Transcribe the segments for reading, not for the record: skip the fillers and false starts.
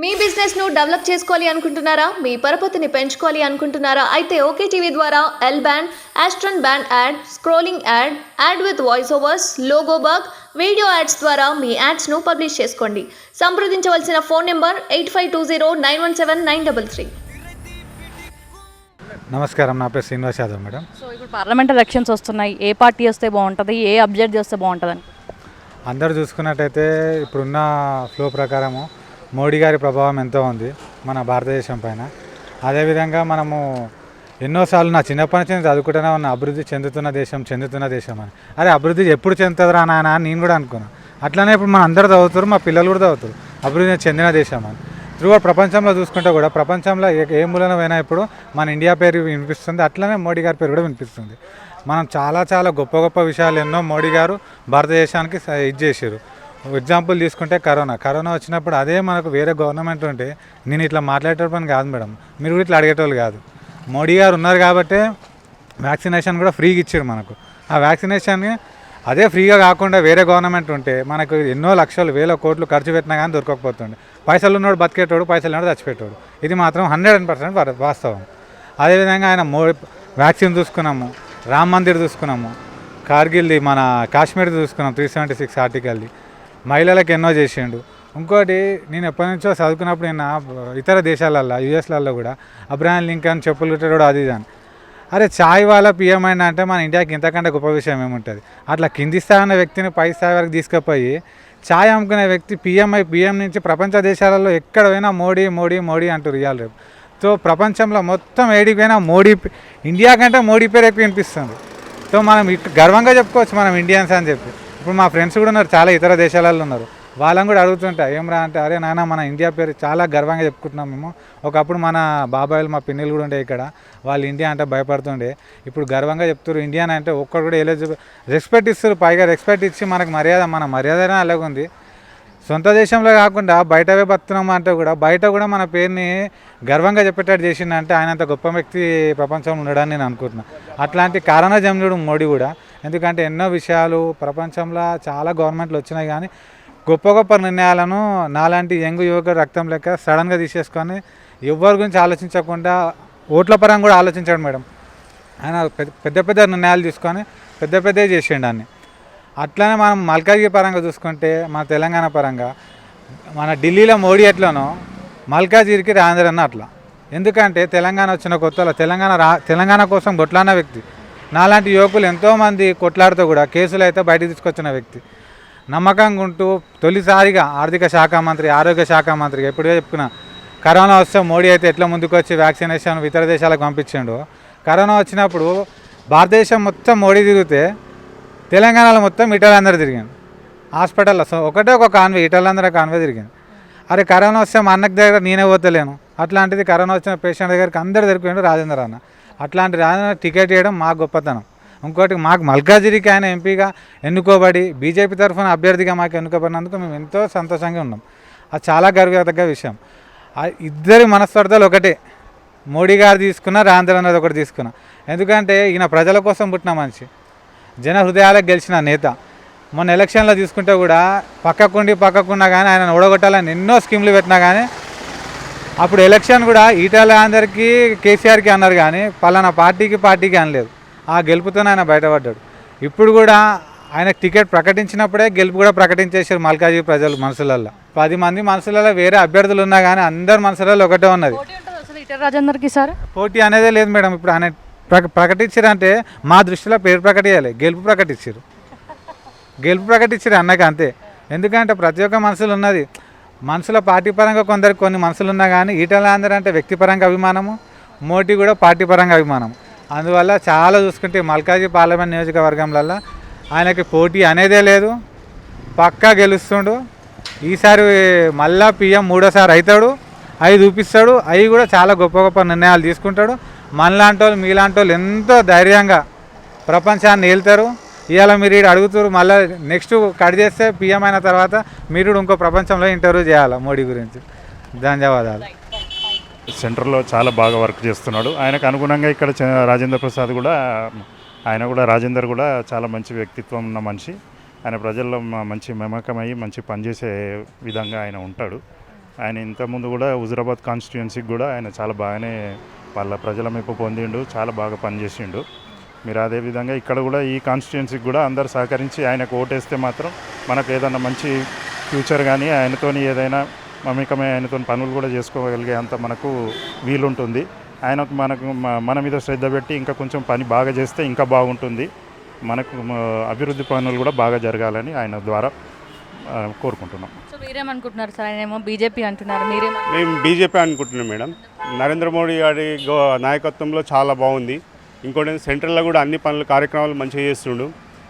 మీ business ను develop చేసుకోవాలి అనుకుంటున్నారా? మీ పరపతిని పెంచుకోవాలి అనుకుంటున్నారా? అయితే ఓకే టీవీ ద్వారా L band, Aston band ad, scrolling ad, ad with voice overs, logo bug, video ads ద్వారా మీ యాడ్స్ ను పబ్లిష్ చేసుకోండి. సంప్రదించవలసిన ఫోన్ నెంబర్ 8520917933. నమస్కారం, నా పేరు శ్రీనివాస్ యాదవ్ మేడం. సో ఇప్పుడు పార్లమెంట్ ఎలక్షన్స్ వస్తున్నాయి. ఏ పార్టీ వస్తే బాగుంటుంది, ఏ అభ్యర్థి వస్తే బాగుంటుందని అందరూ చూసుకున్నట్టయితే ఇప్పుడున్న ఫ్లో ప్రకారము మోడీ గారి ప్రభావం ఎంతో ఉంది మన భారతదేశం పైన. అదేవిధంగా మనము ఎన్నోసార్లు నా చిన్నప్పటి నుంచి చదువుకుంటూనే ఉన్న అభివృద్ధి చెందుతున్న దేశం అని. అరే అభివృద్ధి ఎప్పుడు చెందుతుందిరా నాన్న అని నేను కూడా అనుకున్నాను. అట్లనే ఇప్పుడు మన అందరూ చదువుతారు, మా పిల్లలు కూడా చదువుతారు అభివృద్ధి చెందిన దేశం అని. త్రూ ప్రపంచంలో చూసుకుంటే కూడా ప్రపంచంలో ఏ మూలన పోయినా ఇప్పుడు మన ఇండియా పేరు వినిపిస్తుంది, అట్లనే మోడీ గారి పేరు కూడా వినిపిస్తుంది. మనం చాలా గొప్ప విషయాలు ఎన్నో మోడీ గారు భారతదేశానికి ఇది చేశారు. ఎగ్జాంపుల్ తీసుకుంటే కరోనా వచ్చినప్పుడు అదే మనకు వేరే గవర్నమెంట్ ఉంటే నేను ఇట్లా మాట్లాడేటప్పుడు కాదు మేడం, మీరు కూడా ఇట్లా అడిగేటోళ్ళు కాదు. మోడీ గారు ఉన్నారు కాబట్టి వ్యాక్సినేషన్ కూడా ఫ్రీగా ఇచ్చారు మనకు. ఆ వ్యాక్సినేషన్ని అదే ఫ్రీగా కాకుండా వేరే గవర్నమెంట్ ఉంటే మనకు ఎన్నో లక్షలు వేల కోట్లు ఖర్చు పెట్టినా కానీ దొరకకపోతుండే. పైసలు ఉన్నోడు బతికేటోడు, పైసలు ఉన్నోడు చచ్చిపెట్టాడు. ఇది మాత్రం 100% వాస్తవం. అదేవిధంగా ఆయన వ్యాక్సిన్ చూసుకున్నాము, రామ్ మందిర్ చూసుకున్నాము, కార్గిల్ది మన కాశ్మీర్ చూసుకున్నాం, 376 ఆర్టికల్ది, మహిళలకు ఎన్నో చేసిండు. ఇంకోటి నేను ఎప్పటి నుంచో చదువుకున్నప్పుడు నేను ఇతర దేశాలల్లో యూఎస్లలో కూడా అబ్రహాం లింకన్ చెప్పులు కుట్టేటోడు అది అని. అరే ఛాయ్ వాళ్ళ పిఎం అయినా అంటే మన ఇండియాకి ఇంతకంటే గొప్ప విషయం ఏముంటుంది? అట్లా కింది స్థాయి ఉన్న వ్యక్తిని పై స్థాయి వరకు తీసుకుపోయి ఛాయ్ అమ్ముకునే వ్యక్తి పిఎం నుంచి ప్రపంచ దేశాలలో ఎక్కడ పోయినా మోడీ అంటారు ఇవాళ రేపు. సో ప్రపంచంలో మొత్తం ఏడికి పోయినా మోడీ, ఇండియా కంటే మోడీ పేరు ఎక్కువ వినిపిస్తుంది. సో మనం గర్వంగా చెప్పుకోవచ్చు మనం ఇండియన్స్ అని చెప్పి. ఇప్పుడు మా ఫ్రెండ్స్ కూడా ఉన్నారు, చాలా ఇతర దేశాలలో ఉన్నారు, వాళ్ళని కూడా అడుగుతుంటా ఏమరా అంటే అరే నాన్న మన ఇండియా పేరు చాలా గర్వంగా చెప్పుకుంటున్నాం మేము. ఒకప్పుడు మన బాబాయిలు మా పిన్నిలు కూడా ఉండే ఇక్కడ, వాళ్ళు ఇండియా అంటే భయపడుతుండే, ఇప్పుడు గర్వంగా చెప్తారు ఇండియా అంటే. ఒక్కడు కూడా రెస్పెక్ట్ ఇస్తారు, పైగా రెస్పెక్ట్ ఇచ్చి మనకు మన మర్యాదనే అలాగుంది. సొంత దేశంలో కాకుండా బయటవే బతున్నాము అంటే కూడా బయట కూడా మన పేరుని గర్వంగా చెప్పేటట్టు చేసిందంటే ఆయనంత గొప్ప వ్యక్తి ప్రపంచంలో ఉండడని నేను అనుకుంటున్నాను. అట్లాంటి కారణ జమ్యుడు మోడీ కూడా. ఎందుకంటే ఎన్నో విషయాలు ప్రపంచంలో చాలా గవర్నమెంట్లు వచ్చినాయి కానీ గొప్ప నిర్ణయాలను నాలాంటి యువక రక్తం లెక్క సడన్గా తీసేసుకొని ఎవరి గురించి ఆలోచించకుండా ఓట్ల పరంగా కూడా ఆలోచించాడు మేడం. ఆయన పెద్ద నిర్ణయాలు తీసుకొని పెద్దవి చేసిండు అన్ని. అట్లనే మనం మల్కాజ్గిరి పరంగా చూసుకుంటే మన తెలంగాణ పరంగా మన ఢిల్లీలో మోడీ ఎట్లనో మల్కాజ్గిరికి రాజేందర్ అన్న అట్లా. ఎందుకంటే తెలంగాణ వచ్చిన కొత్తలో తెలంగాణ కోసం కొట్లాడిన వ్యక్తి. నాలాంటి యువకులు ఎంతోమంది కొట్లాడుతూ కూడా కేసులు అయితే బయటకు తీసుకొచ్చిన వ్యక్తి. నమ్మకంగా ఉంటూ తొలిసారిగా ఆర్థిక శాఖ మంత్రి, ఆరోగ్య శాఖ మంత్రిగా ఎప్పుడే చెప్పుకున్నా, కరోనా వస్తే మోడీ అయితే ఎట్లా ముందుకు వచ్చి వ్యాక్సినేషన్ ఇతర దేశాలకు పంపించిండు. కరోనా వచ్చినప్పుడు భారతదేశం మొత్తం మోడీ తిరిగితే తెలంగాణలో మొత్తం ఇటలందరూ తిరిగాను హాస్పిటల్లో. ఒకటే ఒక కాన్వే, ఇటలందరూ కాన్వే తిరిగాను. అరే కరోనా వస్తే మా అన్నకి దగ్గర నేనే పోతలేను, అట్లాంటిది కరోనా వచ్చిన పేషెంట్ దగ్గరికి అందరు తిరిగిపోయాడు రాజేందర్ అన్న. అట్లాంటి రాజేందర్ టికెట్ ఇవ్వడం మా గొప్పతనం. ఇంకోటి మాకు మల్కాజ్గిరికి ఆయన ఎంపీగా ఎన్నుకోబడి బీజేపీ తరఫున అభ్యర్థిగా మాకు ఎన్నుకోబడినందుకు మేము ఎంతో సంతోషంగా ఉన్నాం. అది చాలా గర్వదగ్గ విషయం. ఇద్దరి మనస్పర్ధలు ఒకటే, మోడీ గారు తీసుకున్న, రాజేందర్ అన్నది ఒకటి తీసుకున్నా. ఎందుకంటే ఈయన ప్రజల కోసం పుట్టిన మనిషి, జన హృదయాలకు గెలిచిన నేత. మొన్న ఎలక్షన్లో తీసుకుంటే కూడా పక్కకున్నా కానీ ఆయన ఓడగొట్టాలని ఎన్నో స్కీమ్లు పెట్టినా కానీ అప్పుడు ఎలక్షన్ కూడా ఈటల అందరికీ కేసీఆర్కి అన్నారు కానీ పలానా పార్టీకి అనలేదు. ఆ గెలుపుతోనే ఆయన బయటపడ్డాడు. ఇప్పుడు కూడా ఆయనకు టికెట్ ప్రకటించినప్పుడే గెలుపు కూడా ప్రకటించేసారు మల్కాజ్గిరి ప్రజలు మనసులలో. 10 మంది మనసులలో వేరే అభ్యర్థులు ఉన్నా కానీ అందరి మనసులలో ఒకటే ఉన్నది. రాజేందర్కి సార్ పోటీ అనేదే లేదు మేడం. ఇప్పుడు ఆయన ప్రకటించారంటే మా దృష్టిలో పేరు ప్రకటించాలి, గెలుపు ప్రకటించారు అన్నకి అంతే. ఎందుకంటే ప్రతి ఒక్క మనసులు ఉన్నది, మనసులో పార్టీ పరంగా కొన్ని మనసులు ఉన్నా కానీ ఈటల అందరూ అంటే వ్యక్తిపరంగా అభిమానము, మోడీ కూడా పార్టీ పరంగా అభిమానము. అందువల్ల చాలా చూసుకుంటే మల్కాజ్గిరి పార్లమెంట్ నియోజకవర్గంలో ఆయనకి పోటీ అనేదే లేదు, పక్కా గెలుస్తుండు. ఈసారి మళ్ళా పిఎం 3వ సారి అవుతాడు, అవి చూపిస్తాడు. అవి కూడా చాలా గొప్ప నిర్ణయాలు తీసుకుంటాడు. మనలాంటి మీలాంటి వాళ్ళు ఎంతో ధైర్యంగా ప్రపంచాన్ని ఏళ్తారు. ఇవాళ మీరు ఇక్కడ అడుగుతారు, మళ్ళీ నెక్స్ట్ కట్ చేస్తే పిఎం అయిన తర్వాత మీరు ఇంకో ప్రపంచంలో ఇంటర్వ్యూ చేయాలి మోడీ గురించి. ధన్యవాదాలు. సెంటర్లో చాలా బాగా వర్క్ చేస్తున్నాడు. ఆయనకు అనుగుణంగా ఇక్కడ రాజేంద్ర ప్రసాద్ కూడా, రాజేందర్ కూడా చాలా మంచి వ్యక్తిత్వం ఉన్న మనిషి. ఆయన ప్రజల్లో మంచి మమకమయ్యి మంచి పనిచేసే విధంగా ఆయన ఉంటాడు. ఆయన ఇంతకుముందు కూడా హుజురాబాద్ కాన్స్టిట్యుయెన్సీకి కూడా ఆయన చాలా బాగానే వాళ్ళ ప్రజల మెప్పు పొందిండు, చాలా బాగా పనిచేసిండు. మీరు అదేవిధంగా ఇక్కడ కూడా ఈ కాన్స్టిట్యుయెన్సీకి కూడా అందరు సహకరించి ఆయనకు ఓటేస్తే మాత్రం మనకు ఏదైనా మంచి ఫ్యూచర్ కానీ ఆయనతోని ఏదైనా మమేకమే ఆయనతో పనులు కూడా చేసుకోగలిగే అంత మనకు వీలుంటుంది. ఆయనకు మన మీద శ్రద్ధ పెట్టి ఇంకా కొంచెం పని బాగా చేస్తే ఇంకా బాగుంటుంది. మనకు అభివృద్ధి పనులు కూడా బాగా జరగాలని ఆయన ద్వారా కోరుకుంటున్నాం. సో మీరేమనుకుంటున్నారు సార్? ఆయన ఏమో బీజేపీ అంటున్నారు, మేము బీజేపీ అనుకుంటున్నాం మేడం. నరేంద్ర మోడీ గారి నాయకత్వంలో చాలా బాగుంది. ఇంకోటి సెంట్రల్లో కూడా అన్ని పనులు కార్యక్రమాలు మంచిగా చేస్తుండు.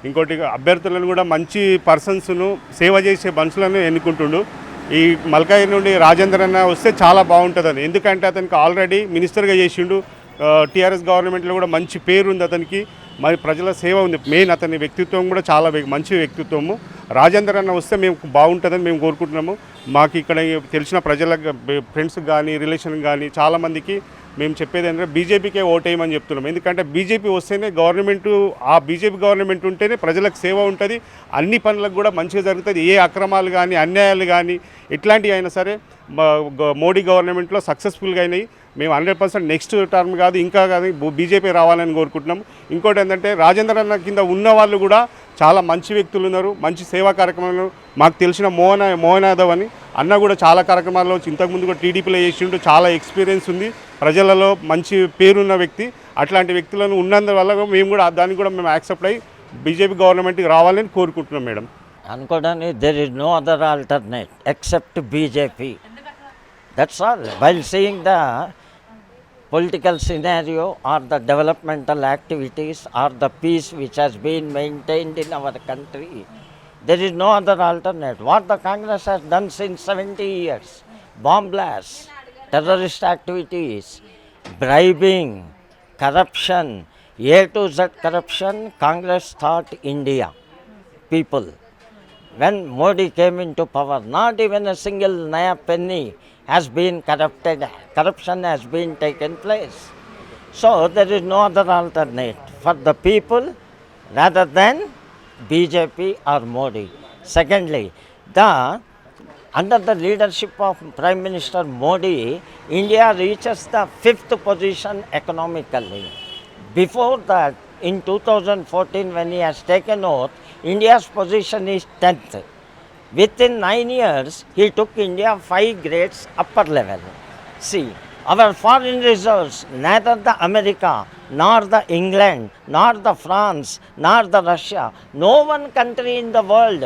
ఇంకోటి అభ్యర్థులను కూడా మంచి పర్సన్స్ను సేవ చేసే మనుషులను ఎన్నుకుంటుండు. ఈ మల్కాయి నుండి రాజేందర్ అన్న వస్తే చాలా బాగుంటుందని, ఎందుకంటే అతనికి ఆల్రెడీ మినిస్టర్గా చేసిండు. టీఆర్ఎస్ గవర్నమెంట్లో కూడా మంచి పేరు ఉంది అతనికి, మరి ప్రజల సేవ ఉంది. మెయిన్ అతని వ్యక్తిత్వం కూడా చాలా మంచి వ్యక్తిత్వము. రాజేందర్ అన్న వస్తే మేము బాగుంటుందని మేము కోరుకుంటున్నాము. మాకు ఇక్కడ తెలిసిన ప్రజలకు ఫ్రెండ్స్కి కానీ రిలేషన్ కానీ చాలామందికి మేము చెప్పేది ఏంటంటే బీజేపీకే ఓటేయమని చెప్తున్నాం. ఎందుకంటే బీజేపీ వస్తేనే గవర్నమెంటు, ఆ బీజేపీ గవర్నమెంట్ ఉంటేనే ప్రజలకు సేవ ఉంటుంది, అన్ని పనులకు కూడా మంచిగా జరుగుతుంది. ఏ అక్రమాలు కానీ అన్యాయాలు కానీ ఇట్లాంటివి అయినా సరే మోడీ గవర్నమెంట్లో సక్సెస్ఫుల్గా అయినాయి. మేము 100% నెక్స్ట్ టర్మ్ కాదు ఇంకా కాదు బీజేపీ రావాలని కోరుకుంటున్నాం. ఇంకోటి ఏంటంటే రాజేంద్ర అన్న కింద ఉన్న వాళ్ళు కూడా చాలా మంచి వ్యక్తులు ఉన్నారు, మంచి సేవా కార్యక్రమాలు. మాకు తెలిసిన మోహన్ యాదవ్ అని అన్న కూడా చాలా కార్యక్రమాల్లో ఇంతకుముందు కూడా టీడీపీలో చేసిండు, చాలా ఎక్స్పీరియన్స్ ఉంది, ప్రజలలో మంచి పేరున్న వ్యక్తి. అట్లాంటి వ్యక్తులను ఉన్నందువల్ల మేము కూడా దాన్ని కూడా మేము యాక్సెప్ట్ అయ్యి బీజేపీ గవర్నమెంట్కి రావాలని కోరుకుంటున్నాం మేడం. అనుకోవడానికి there is no other alternate except BJP. That's all. While seeing the political scenario or the developmental activities or the peace which has been maintained in our country, there is no other alternate. What the Congress has done since 70 years, bomb blasts, terrorist activities, bribing, corruption, A to Z corruption, Congress thought India, people. When Modi came into power, not even a single naya penny has been corrupted, corruption has been taken place. So there is no other alternate for the people rather than BJP or Modi. Secondly, under the leadership of Prime Minister Modi, India reaches the 5th position economically. Before that, in 2014 when he has taken oath, India's position is 10th. Within 9 years, he took India 5 grades upper level. See, our foreign reserves, neither the America, nor the England, nor the France, nor the Russia, no one country in the world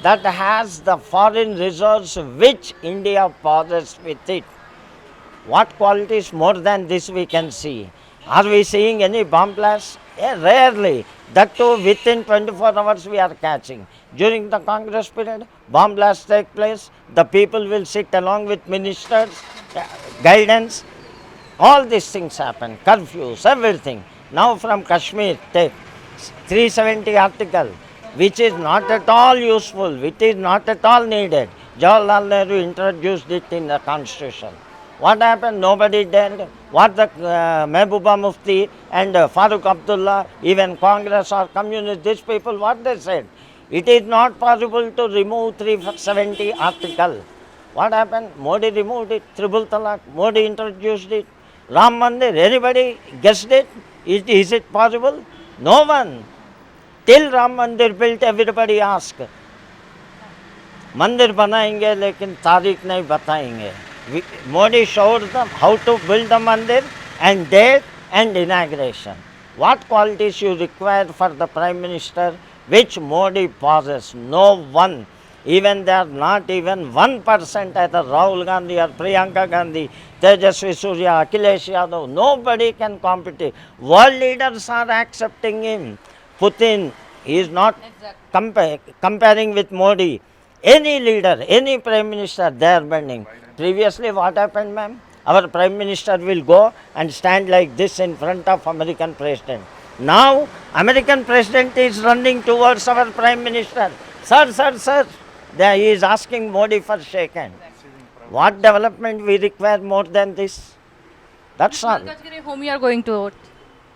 that has the foreign reserves which India possesses with it. What qualities more than this we can see? Are we seeing any bomb blasts? Rarely. That too within 24 hours we are catching. During the Congress period, bomb blasts take place. The people will sit along with ministers, guidance. All these things happen. Curfews, everything. Now from Kashmir, take 370 article, which is not at all useful, which is not at all needed. Jawaharlal Nehru introduced it in the constitution. What happened? Nobody dared. What the Mehbooba Mufti and Farooq Abdullah, even Congress or communists, these people, what they said? It is not possible to remove 370 article. What happened? Modi removed it. Tribal Talaq. Modi introduced it. Ram Mandir. Anybody guessed it? Is it possible? No one. Till Ram Mandir built, everybody asked. Mandir बनाएंगे लेकिन तारीख नहीं बताएंगे. Modi showed them how to build the mandir and date and inauguration. What qualities you require for the Prime Minister which Modi possesses? No one. Even they are not even 1%, either Rahul Gandhi or Priyanka Gandhi, Tejasvi Surya, Akhilesh Yadav, nobody can compete. World leaders are accepting him. Putin, he is not comparing with Modi. Any leader, any Prime Minister, they are bending. Previously, what happened, ma'am? Our Prime Minister will go and stand like this in front of American President. Now, American President is running towards our Prime Minister. Sir, sir, sir. There he is asking Modi for shake hand. What development we require more than this? That's all. whom you are going to vote?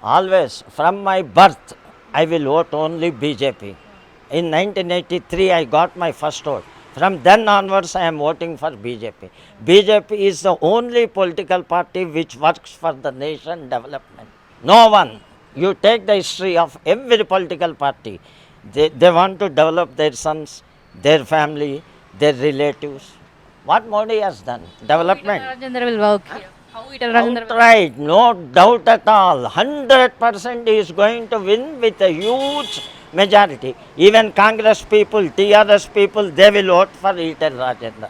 Always, from my birth, I will vote only BJP. In 1983, I got my first vote. From then onwards, I am voting for BJP. BJP is the only political party which works for the nation development. No one. You take the history of every political party. They want to develop their sons, their family, their relatives. What Modi has done? Development. Rajendra will work here. How Ital Rajendra will Outright, no doubt at all. 100% is going to win with a huge majority. Even Congress people, TRS people, they will vote for Ital Rajendra.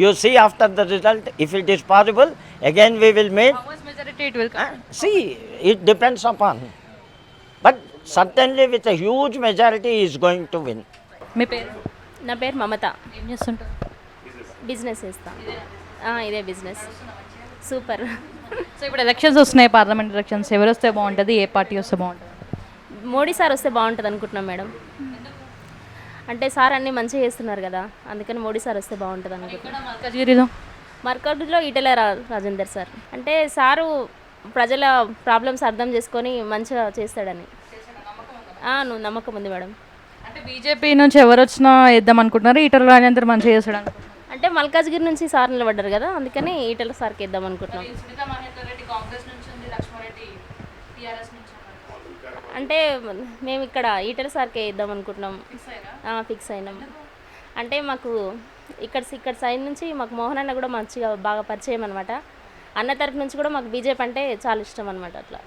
You see after the result, if it is possible, again we will meet. How much majority it will come? See, it depends upon. But certainly with a huge majority he is going to win. మీ పేరు? నా పేరు మమత. ఏం చేస్తుంటారు? Business చేస్తా. ఇదే business. Super. So ఇప్పుడు elections వస్తున్నాయి, parliament elections. ఎవరు వస్తే బాగుంటుంది, ఏ పార్టీ వస్తే బాగుంటుంది? మోడీ సార్ వస్తే బాగుంటుంది అనుకుంటున్నాం మేడం. అంటే సార్ అన్నీ మంచిగా చేస్తున్నారు కదా, అందుకని మోడీ సార్ వస్తే బాగుంటుంది అనుకుంటున్నాం. మల్కాజ్గిరిలో మార్కెట్లో ఈటెల రాజేందర్ సార్ అంటే సారు ప్రజల ప్రాబ్లమ్స్ అర్థం చేసుకొని మంచిగా చేస్తాడని నువ్వు నమ్మకం ఉంది మేడం. అంటే బీజేపీ నుంచి ఎవరు వచ్చినా వేద్దాం అనుకుంటున్నారు, ఈటల రాజేందర్ మంచిగా చేస్తాడు అనుకుంటున్నారు. అంటే మల్కాజ్గిరి నుంచి సార్ నిలబడ్డారు కదా, అందుకని ఈటెల సార్కి ఇద్దాం అనుకుంటున్నాం. అంటే మేము ఇక్కడ ఈటెల సార్కే ఇద్దాం అనుకుంటున్నాం. ఫిక్స్ అయినాం. అంటే మాకు ఇక్కడ సైడ్ నుంచి మాకు మోహన్ అన్న కూడా మంచిగా బాగా పరిచయం అనమాట. అన్న తరపు నుంచి కూడా మాకు బీజేపీ అంటే చాలా ఇష్టం అనమాట. అట్లా